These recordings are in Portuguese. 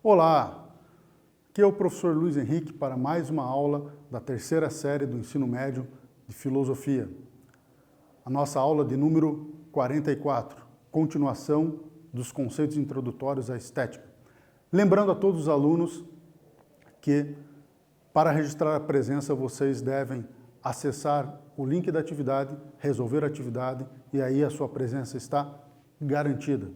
Olá, aqui é o professor Luiz Henrique para mais uma aula da terceira série do ensino médio de filosofia. A nossa aula de número 44, continuação dos conceitos introdutórios à estética. Lembrando a todos os alunos que para registrar a presença vocês devem acessar o link da atividade, resolver a atividade e aí a sua presença está garantida.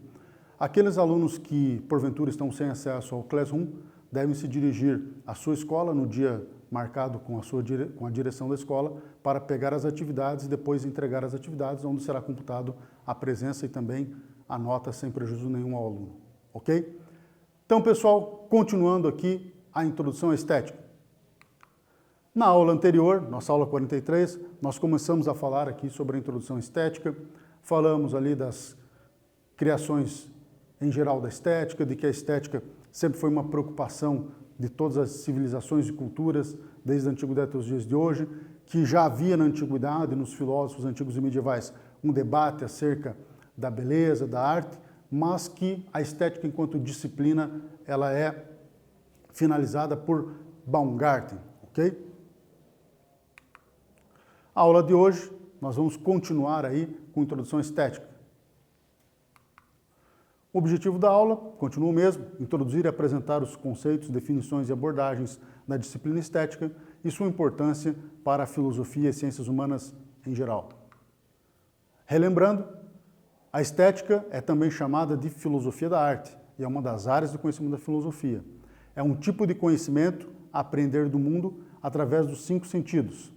Aqueles alunos que, porventura, estão sem acesso ao Classroom, devem se dirigir à sua escola no dia marcado com a direção da escola para pegar as atividades e depois entregar as atividades, onde será computado a presença e também a nota sem prejuízo nenhum ao aluno. Ok? Então, pessoal, continuando aqui a introdução à estética. Na aula anterior, nossa aula 43, nós começamos a falar aqui sobre a introdução à estética, falamos ali das criações em geral da estética, de que a estética sempre foi uma preocupação de todas as civilizações e culturas, desde a antiguidade até os dias de hoje, que já havia na antiguidade, nos filósofos antigos e medievais, um debate acerca da beleza, da arte, mas que a estética enquanto disciplina, ela é finalizada por Baumgarten, ok? A aula de hoje, nós vamos continuar aí com a introdução à estética. O objetivo da aula continua o mesmo, introduzir e apresentar os conceitos, definições e abordagens da disciplina estética e sua importância para a filosofia e ciências humanas em geral. Relembrando, a estética é também chamada de filosofia da arte e é uma das áreas do conhecimento da filosofia. É um tipo de conhecimento a aprender do mundo através dos 5 sentidos.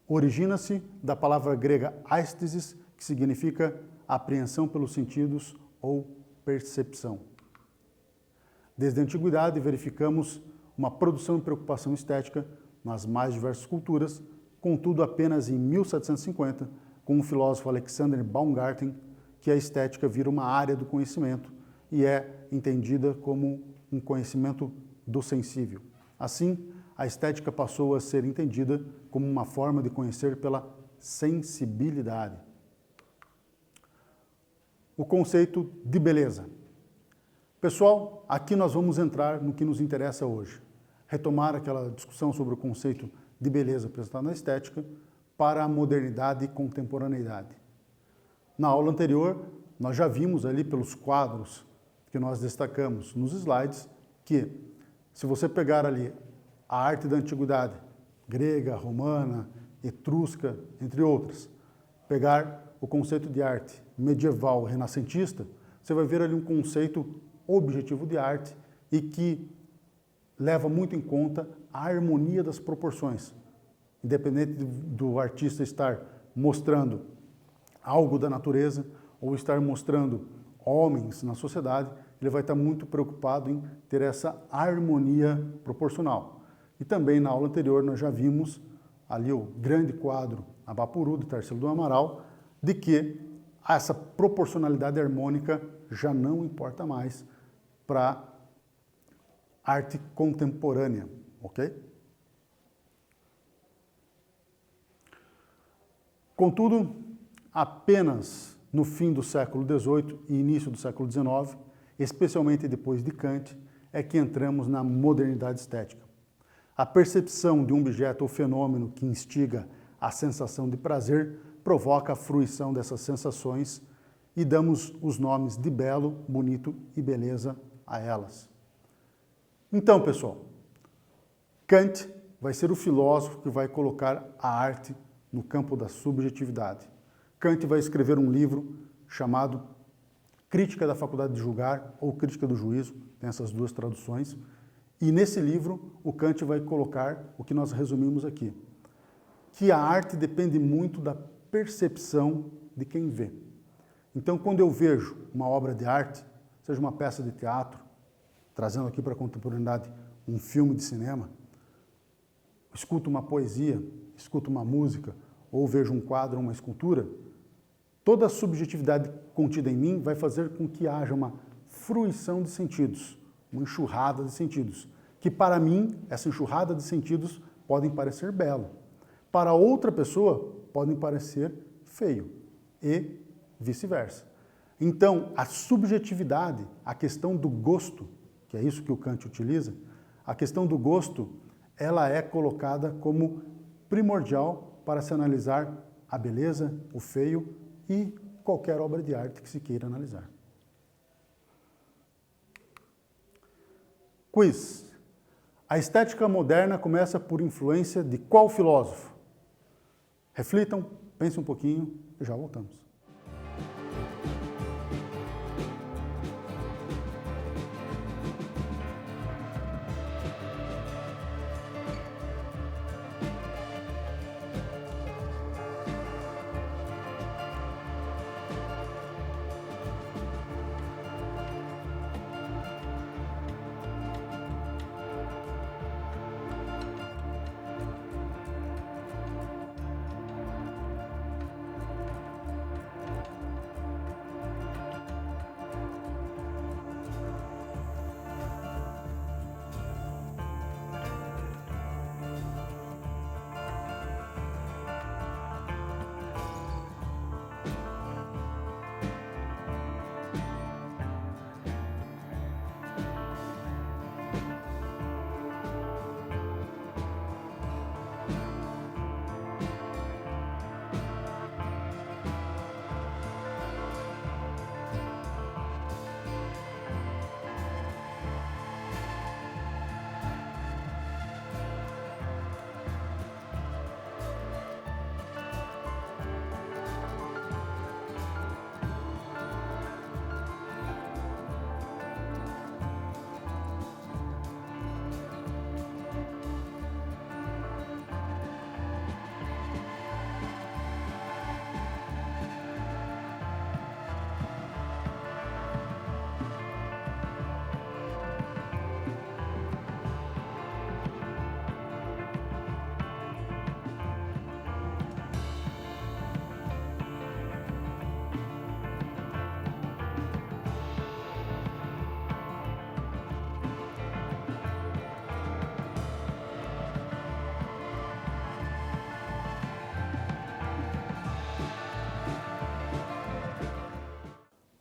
Origina-se da palavra grega aesthesis, que significa apreensão pelos sentidos ou percepção. Desde a antiguidade verificamos uma produção e preocupação estética nas mais diversas culturas, contudo apenas em 1750, com o filósofo Alexander Baumgarten, que a estética vira uma área do conhecimento e é entendida como um conhecimento do sensível. Assim, a estética passou a ser entendida como uma forma de conhecer pela sensibilidade. O conceito de beleza. Pessoal, aqui nós vamos entrar no que nos interessa hoje. Retomar aquela discussão sobre o conceito de beleza apresentado na estética para a modernidade e contemporaneidade. Na aula anterior, nós já vimos ali pelos quadros que nós destacamos nos slides que, se você pegar ali a arte da antiguidade, grega, romana, etrusca, entre outras, pegar o conceito de arte medieval renascentista, você vai ver ali um conceito objetivo de arte e que leva muito em conta a harmonia das proporções. Independente do artista estar mostrando algo da natureza ou estar mostrando homens na sociedade, ele vai estar muito preocupado em ter essa harmonia proporcional. E também na aula anterior nós já vimos ali o grande quadro Abapuru, de Tarsila do Amaral, de que essa proporcionalidade harmônica já não importa mais para a arte contemporânea, ok? Contudo, apenas no fim do século XVIII e início do século XIX, especialmente depois de Kant, é que entramos na modernidade estética. A percepção de um objeto ou fenômeno que instiga a sensação de prazer provoca a fruição dessas sensações e damos os nomes de belo, bonito e beleza a elas. Então, pessoal, Kant vai ser o filósofo que vai colocar a arte no campo da subjetividade. Kant vai escrever um livro chamado Crítica da Faculdade de Julgar ou Crítica do Juízo, tem essas duas traduções, e nesse livro o Kant vai colocar o que nós resumimos aqui, que a arte depende muito da percepção de quem vê. Então, quando eu vejo uma obra de arte, seja uma peça de teatro, trazendo aqui para a contemporaneidade um filme de cinema, escuto uma poesia, escuto uma música, ou vejo um quadro, uma escultura, toda a subjetividade contida em mim vai fazer com que haja uma fruição de sentidos, uma enxurrada de sentidos, que para mim, essa enxurrada de sentidos podem parecer belo. Para outra pessoa, podem parecer feio e vice-versa. Então, a subjetividade, a questão do gosto, que é isso que o Kant utiliza, a questão do gosto, ela é colocada como primordial para se analisar a beleza, o feio e qualquer obra de arte que se queira analisar. Quiz. A estética moderna começa por influência de qual filósofo? Reflitam, pensem um pouquinho e já voltamos.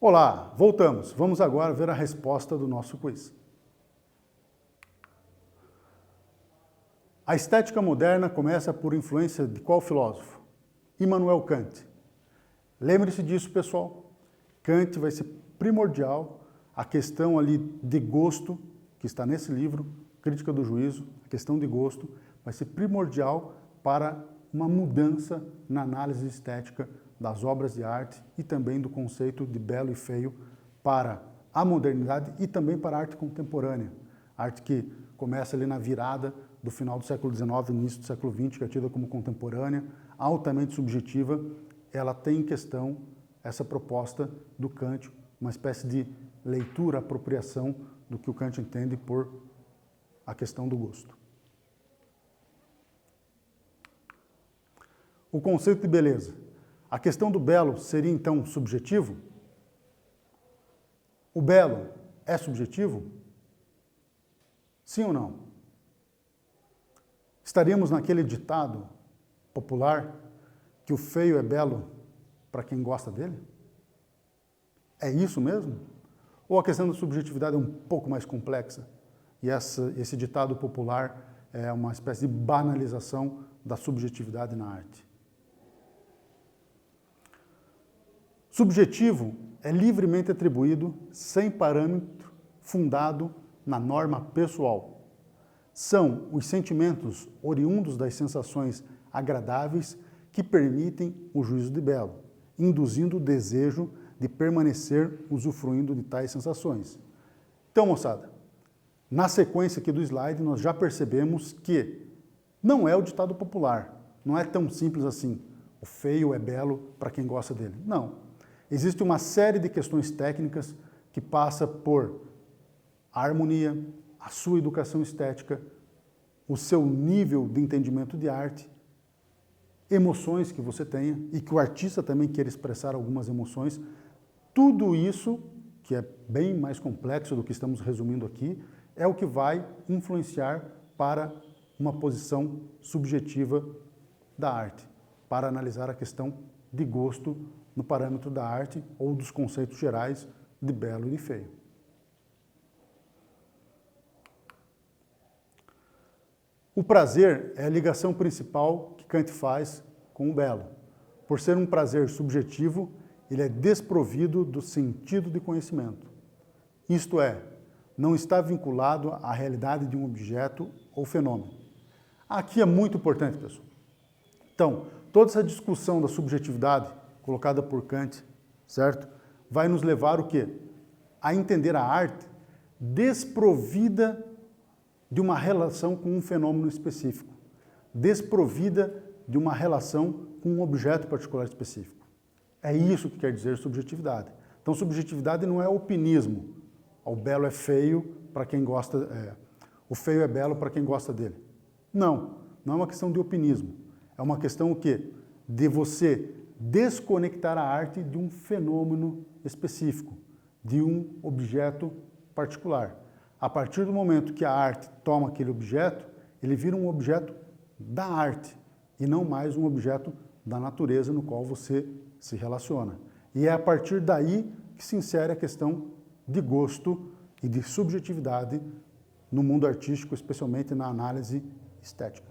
Olá, voltamos. Vamos agora ver a resposta do nosso quiz. A estética moderna começa por influência de qual filósofo? Immanuel Kant. Lembre-se disso, pessoal. Kant vai ser primordial, a questão ali de gosto, que está nesse livro, Crítica do Juízo, a questão de gosto, vai ser primordial para uma mudança na análise estética das obras de arte e também do conceito de belo e feio para a modernidade e também para a arte contemporânea. Arte que começa ali na virada do final do século XIX, início do século XX, que é tida como contemporânea, altamente subjetiva. Ela tem em questão essa proposta do Kant, uma espécie de leitura, apropriação do que o Kant entende por a questão do gosto. O conceito de beleza. A questão do belo seria, então, subjetivo? O belo é subjetivo? Sim ou não? Estaríamos naquele ditado popular que o feio é belo para quem gosta dele? É isso mesmo? Ou a questão da subjetividade é um pouco mais complexa? E esse ditado popular é uma espécie de banalização da subjetividade na arte? Subjetivo é livremente atribuído, sem parâmetro, fundado na norma pessoal. São os sentimentos oriundos das sensações agradáveis que permitem o juízo de belo, induzindo o desejo de permanecer usufruindo de tais sensações. Então, moçada, na sequência aqui do slide, nós já percebemos que não é o ditado popular, não é tão simples assim. O feio é belo para quem gosta dele. Não. Existe uma série de questões técnicas que passa por a harmonia, a sua educação estética, o seu nível de entendimento de arte, emoções que você tenha e que o artista também queira expressar algumas emoções. Tudo isso, que é bem mais complexo do que estamos resumindo aqui, é o que vai influenciar para uma posição subjetiva da arte, para analisar a questão de gosto no parâmetro da arte ou dos conceitos gerais de belo e de feio. O prazer é a ligação principal que Kant faz com o belo. Por ser um prazer subjetivo, ele é desprovido do sentido de conhecimento. Isto é, não está vinculado à realidade de um objeto ou fenômeno. Aqui é muito importante, pessoal. Então, toda essa discussão da subjetividade colocada por Kant, certo? Vai nos levar o quê? A entender a arte desprovida de uma relação com um fenômeno específico, desprovida de uma relação com um objeto particular específico. É isso que quer dizer subjetividade. Então, subjetividade não é opinismo. O belo é feio para quem gosta, o feio é belo para quem gosta dele. Não, não é uma questão de opinismo. É uma questão o quê? De você desconectar a arte de um fenômeno específico, de um objeto particular. A partir do momento que a arte toma aquele objeto, ele vira um objeto da arte e não mais um objeto da natureza no qual você se relaciona. E é a partir daí que se insere a questão de gosto e de subjetividade no mundo artístico, especialmente na análise estética.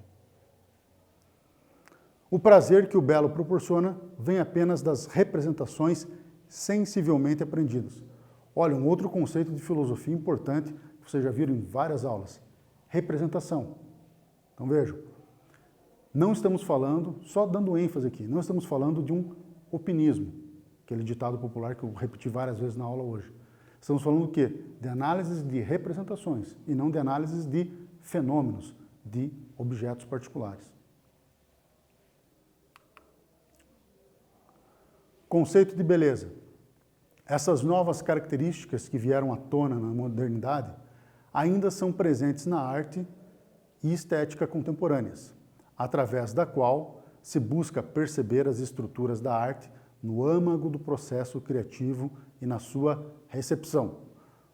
O prazer que o belo proporciona vem apenas das representações sensivelmente aprendidas. Olha, um outro conceito de filosofia importante, que vocês já viram em várias aulas, representação. Então vejam, não estamos falando, só dando ênfase aqui, não estamos falando de um opinismo, aquele ditado popular que eu repeti várias vezes na aula hoje. Estamos falando do quê? De análises de representações e não de análises de fenômenos, de objetos particulares. Conceito de beleza. Essas novas características que vieram à tona na modernidade ainda são presentes na arte e estética contemporâneas, através da qual se busca perceber as estruturas da arte no âmago do processo criativo e na sua recepção.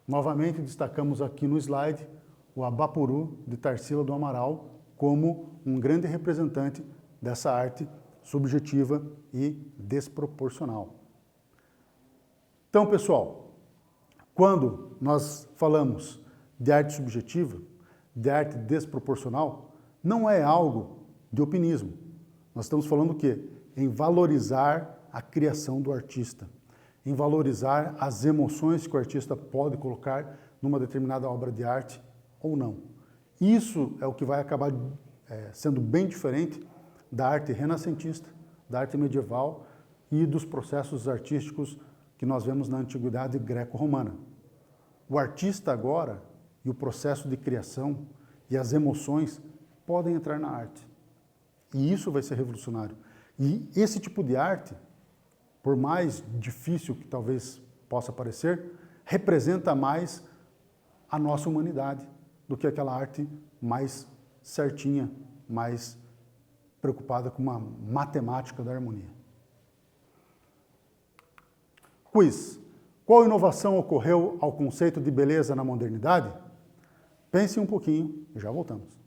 Novamente destacamos aqui no slide o Abapuru de Tarsila do Amaral como um grande representante dessa arte subjetiva e desproporcional. Então, pessoal, quando nós falamos de arte subjetiva, de arte desproporcional, não é algo de opinismo. Nós estamos falando o quê? Em valorizar a criação do artista, em valorizar as emoções que o artista pode colocar numa determinada obra de arte ou não. Isso é o que vai acabar sendo bem diferente da arte renascentista, da arte medieval e dos processos artísticos que nós vemos na antiguidade greco-romana. O artista agora e o processo de criação e as emoções podem entrar na arte. E isso vai ser revolucionário. E esse tipo de arte, por mais difícil que talvez possa parecer, representa mais a nossa humanidade do que aquela arte mais certinha, mais preocupada com uma matemática da harmonia. Quiz. Qual inovação ocorreu ao conceito de beleza na modernidade? Pense um pouquinho e já voltamos.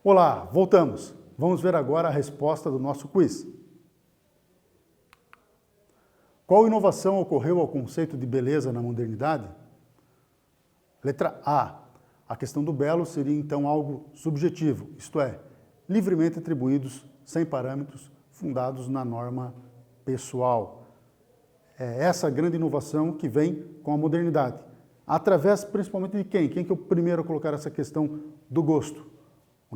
Olá, voltamos. Vamos ver agora a resposta do nosso quiz. Qual inovação ocorreu ao conceito de beleza na modernidade? Letra A. A questão do belo seria então algo subjetivo, isto é, livremente atribuídos, sem parâmetros, fundados na norma pessoal. É essa grande inovação que vem com a modernidade. Através principalmente de quem? Quem que é o primeiro a colocar essa questão do gosto?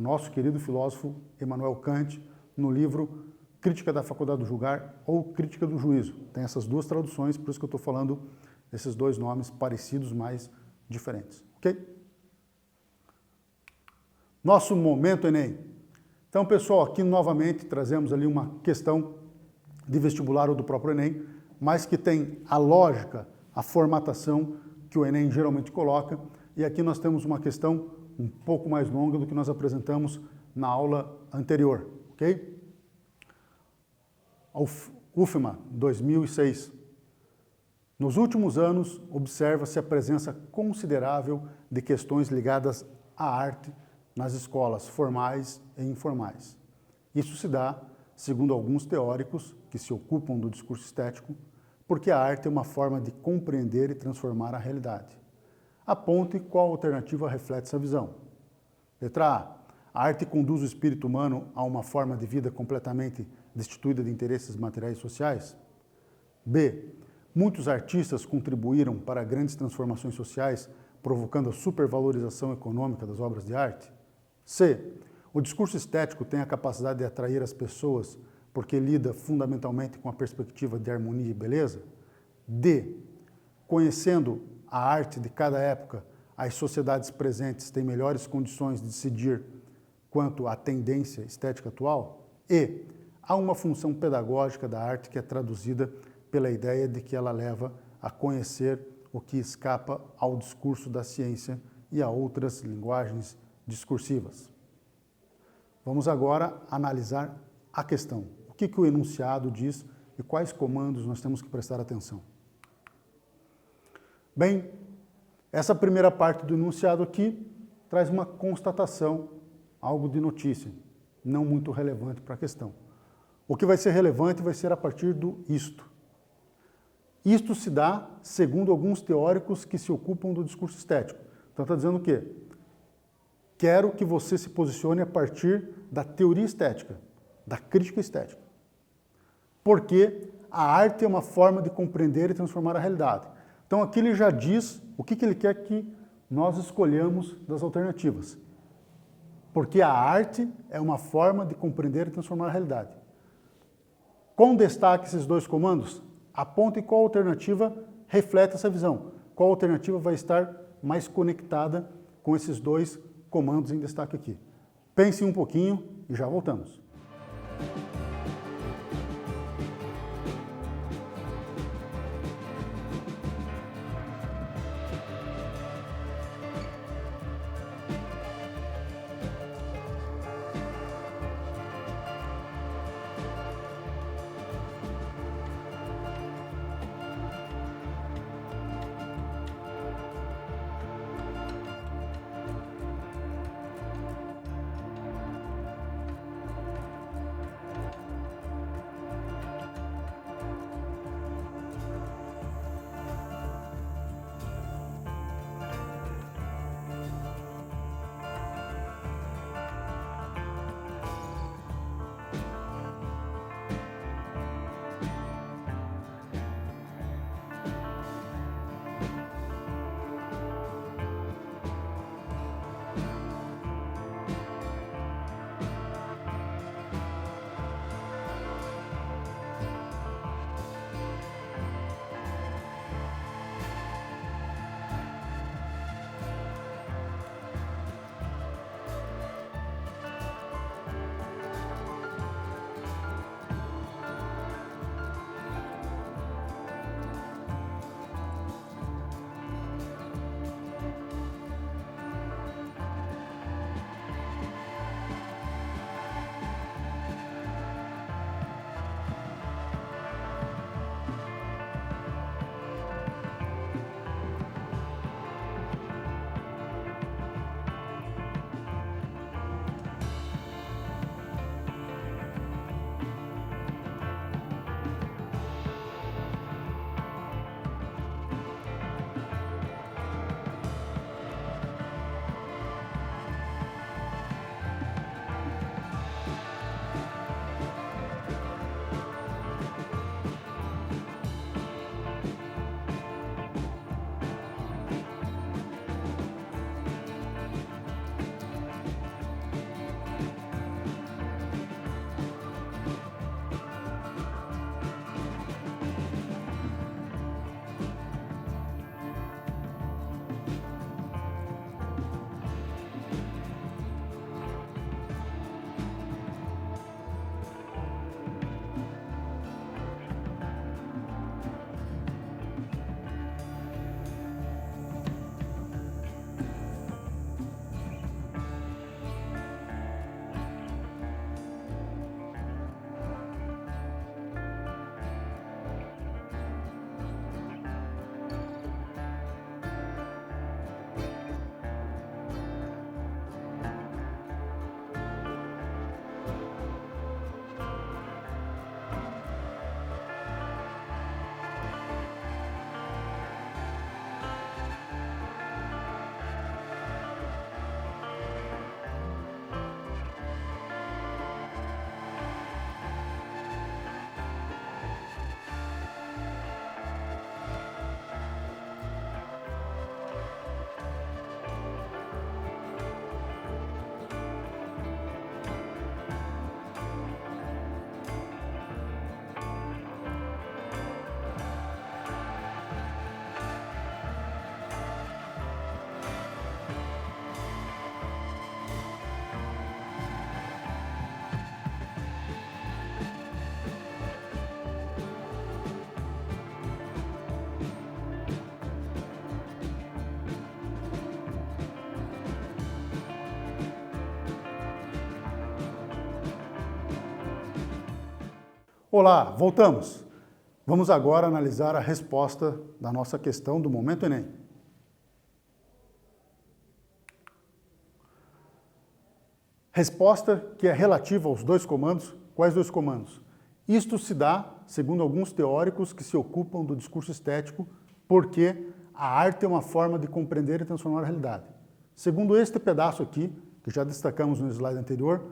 O nosso querido filósofo Immanuel Kant, no livro Crítica da Faculdade do Julgar ou Crítica do Juízo. Tem essas duas traduções, por isso que eu estou falando desses dois nomes parecidos, mas diferentes. Ok? Nosso Momento Enem. Então, pessoal, aqui novamente trazemos ali uma questão de vestibular ou do próprio Enem, mas que tem a lógica, a formatação que o Enem geralmente coloca. E aqui nós temos uma questão um pouco mais longa do que nós apresentamos na aula anterior, ok? UFMA, 2006. Nos últimos anos, observa-se a presença considerável de questões ligadas à arte nas escolas formais e informais. Isso se dá, segundo alguns teóricos que se ocupam do discurso estético, porque a arte é uma forma de compreender e transformar a realidade. Aponte qual alternativa reflete essa visão. Letra A. A arte conduz o espírito humano a uma forma de vida completamente destituída de interesses materiais e sociais? B. Muitos artistas contribuíram para grandes transformações sociais, provocando a supervalorização econômica das obras de arte? C. O discurso estético tem a capacidade de atrair as pessoas porque lida fundamentalmente com a perspectiva de harmonia e beleza? D. Conhecendo a arte de cada época, as sociedades presentes têm melhores condições de decidir quanto à tendência estética atual? E. Há uma função pedagógica da arte que é traduzida pela ideia de que ela leva a conhecer o que escapa ao discurso da ciência e a outras linguagens discursivas. Vamos agora analisar a questão. O que o enunciado diz e quais comandos nós temos que prestar atenção? Bem, essa primeira parte do enunciado aqui traz uma constatação, algo de notícia, não muito relevante para a questão. O que vai ser relevante vai ser a partir do isto. Isto se dá segundo alguns teóricos que se ocupam do discurso estético. Então está dizendo o quê? Quero que você se posicione a partir da teoria estética, da crítica estética. Porque a arte é uma forma de compreender e transformar a realidade. Então aqui ele já diz o que ele quer que nós escolhamos das alternativas. Porque a arte é uma forma de compreender e transformar a realidade. Com destaque esses dois comandos, aponte qual alternativa reflete essa visão. Qual alternativa vai estar mais conectada com esses dois comandos em destaque aqui. Pense um pouquinho e já voltamos. Olá, voltamos. Vamos agora analisar a resposta da nossa questão do Momento Enem. Resposta que é relativa aos dois comandos. Quais dois comandos? Isto se dá, segundo alguns teóricos que se ocupam do discurso estético, porque a arte é uma forma de compreender e transformar a realidade. Segundo este pedaço aqui, que já destacamos no slide anterior,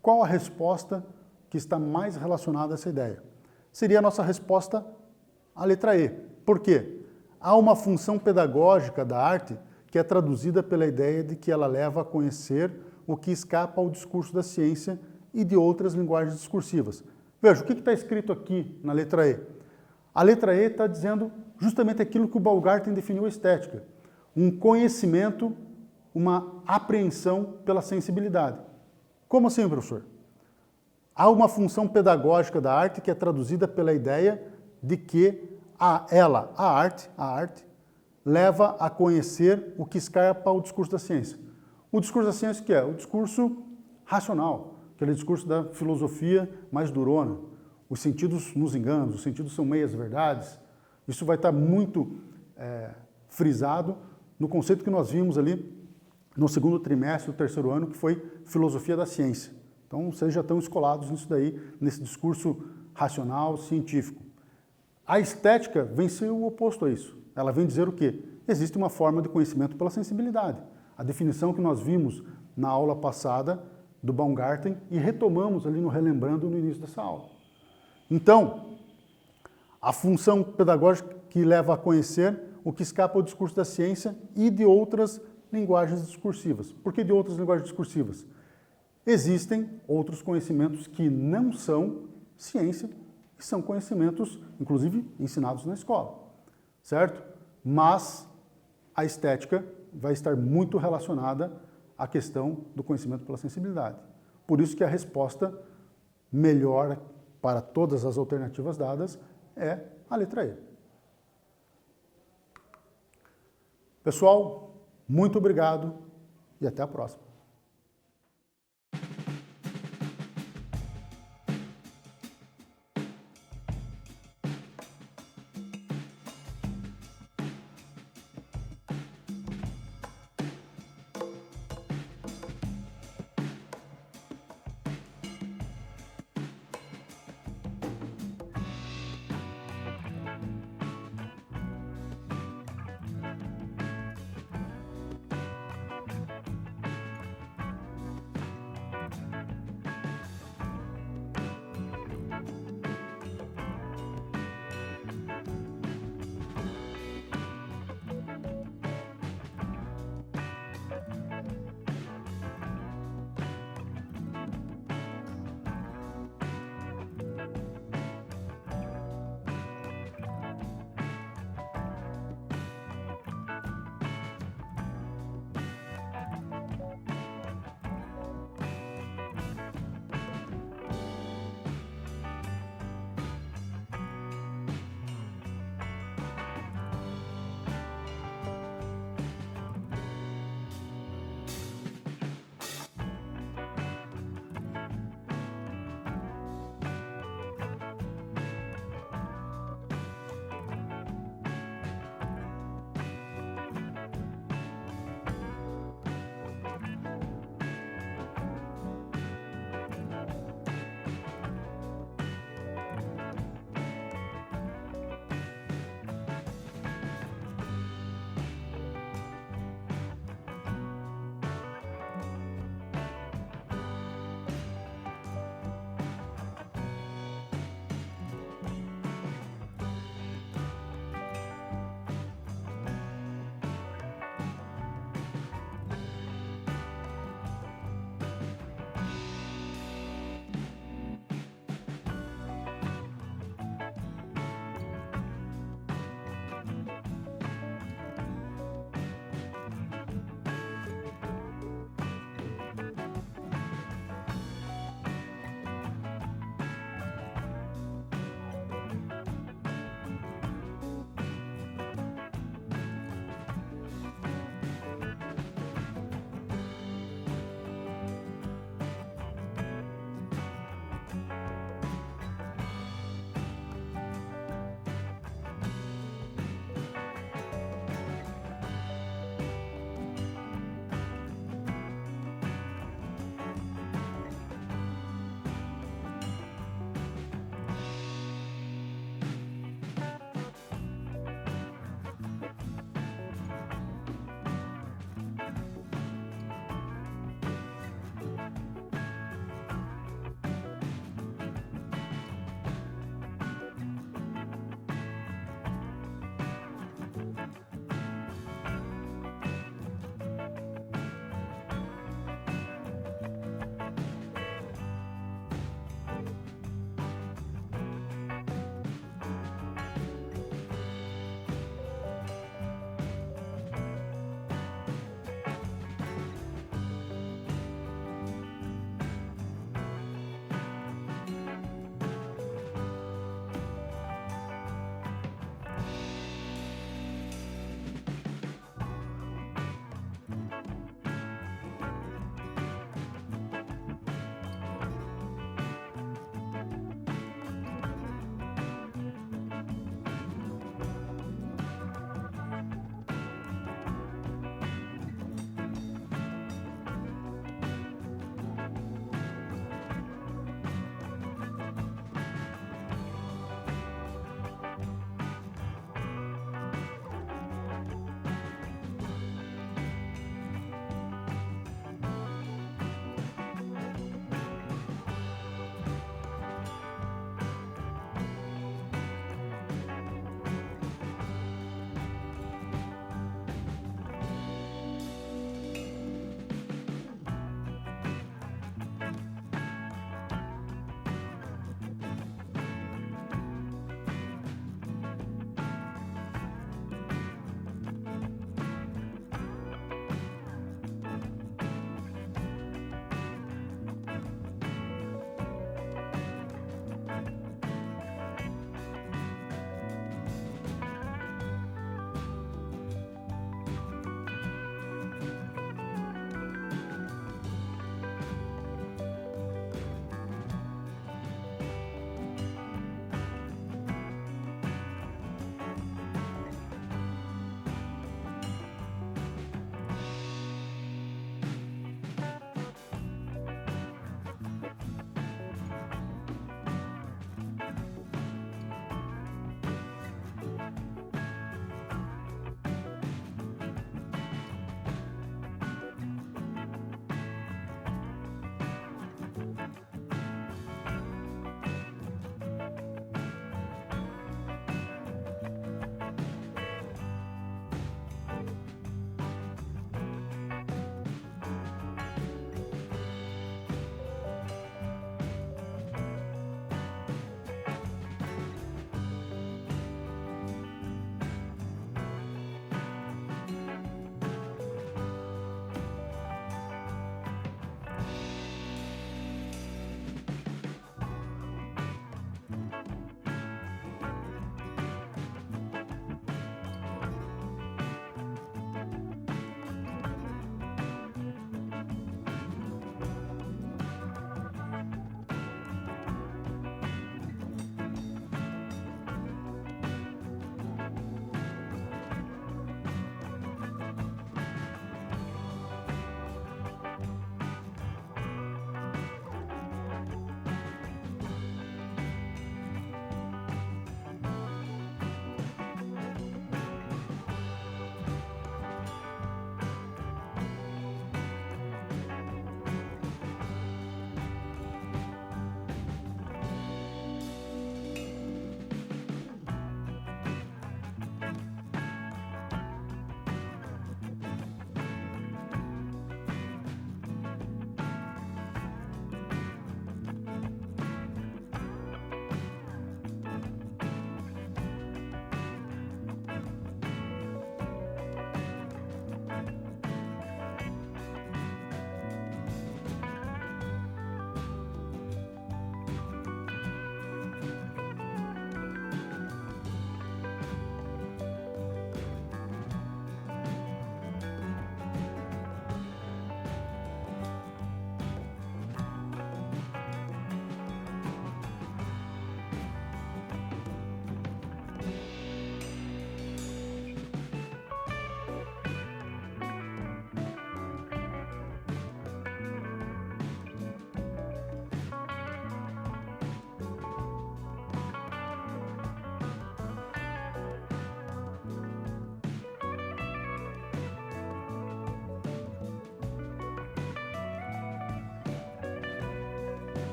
qual a resposta que está mais relacionada a essa ideia? Seria a nossa resposta à letra E. Por quê? Há uma função pedagógica da arte que é traduzida pela ideia de que ela leva a conhecer o que escapa ao discurso da ciência e de outras linguagens discursivas. Veja, o que está escrito aqui na letra E? A letra E está dizendo justamente aquilo que o Baumgarten definiu a estética. Um conhecimento, uma apreensão pela sensibilidade. Como assim, professor? Há uma função pedagógica da arte que é traduzida pela ideia de que a arte, leva a conhecer o que escapa ao discurso da ciência. O discurso da ciência que é? O discurso racional, aquele discurso da filosofia mais durona. Os sentidos nos enganam, os sentidos são meias verdades. Isso vai estar muito frisado no conceito que nós vimos ali no segundo trimestre do terceiro ano, que foi filosofia da ciência. Então, vocês já estão escolados nisso daí, nesse discurso racional, científico. A estética vem ser o oposto a isso. Ela vem dizer o quê? Existe uma forma de conhecimento pela sensibilidade. A definição que nós vimos na aula passada do Baumgarten e retomamos ali no Relembrando no início dessa aula. Então, a função pedagógica que leva a conhecer o que escapa ao discurso da ciência e de outras linguagens discursivas. Por que de outras linguagens discursivas? Existem outros conhecimentos que não são ciência e são conhecimentos, inclusive, ensinados na escola, certo? Mas a estética vai estar muito relacionada à questão do conhecimento pela sensibilidade. Por isso que a resposta melhor para todas as alternativas dadas é a letra E. Pessoal, muito obrigado e até a próxima.